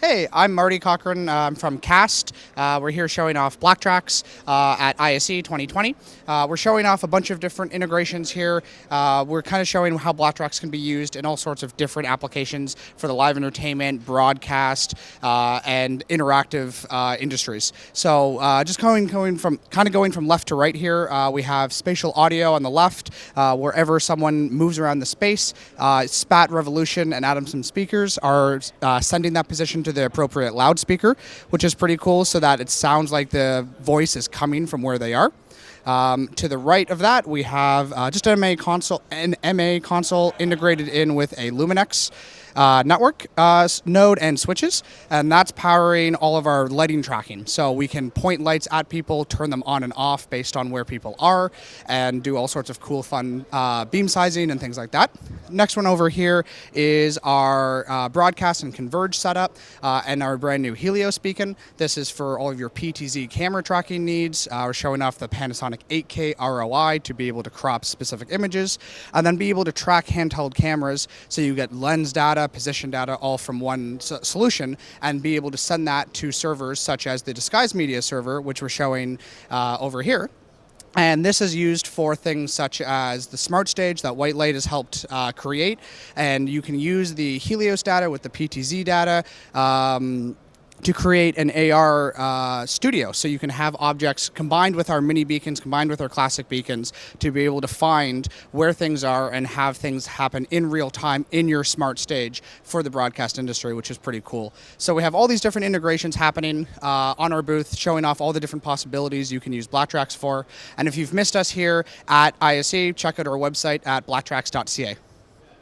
Hey, I'm Marty Cochran. I'm from CAST. We're here showing off BlackTrax at ISE 2020. We're showing off a bunch of different integrations here. We're kind of showing how BlackTrax can be used in all sorts of different applications for the live entertainment, broadcast, and interactive industries. So just going from left to right here, we have spatial audio on the left. Wherever someone moves around the space, SPAT, Revolution, and Adamson speakers are sending that position to the appropriate loudspeaker, which is pretty cool so that it sounds like the voice is coming from where they are. To the right of that, we have just an MA console integrated in with a Luminex network node and switches, and that's powering all of our lighting tracking. So we can point lights at people, turn them on and off based on where people are, and do all sorts of cool, fun beam sizing and things like that. Next one over here is our broadcast and converge setup and our brand new Helios beacon. This is for all of your PTZ camera tracking needs. We're showing off the Panasonic 8K ROI to be able to crop specific images, and then be able to track handheld cameras so you get lens data, position data, all from one solution, and be able to send that to servers such as the Disguise Media server, which we're showing over here. And this is used for things such as the smart stage that White Light has helped create, and you can use the Helios data with the PTZ data to create an AR studio. So you can have objects combined with our mini beacons, combined with our classic beacons, to be able to find where things are and have things happen in real time in your smart stage for the broadcast industry, which is pretty cool. So we have all these different integrations happening on our booth, showing off all the different possibilities you can use BlackTrax for. And if you've missed us here at ISE, check out our website at blacktrax.ca.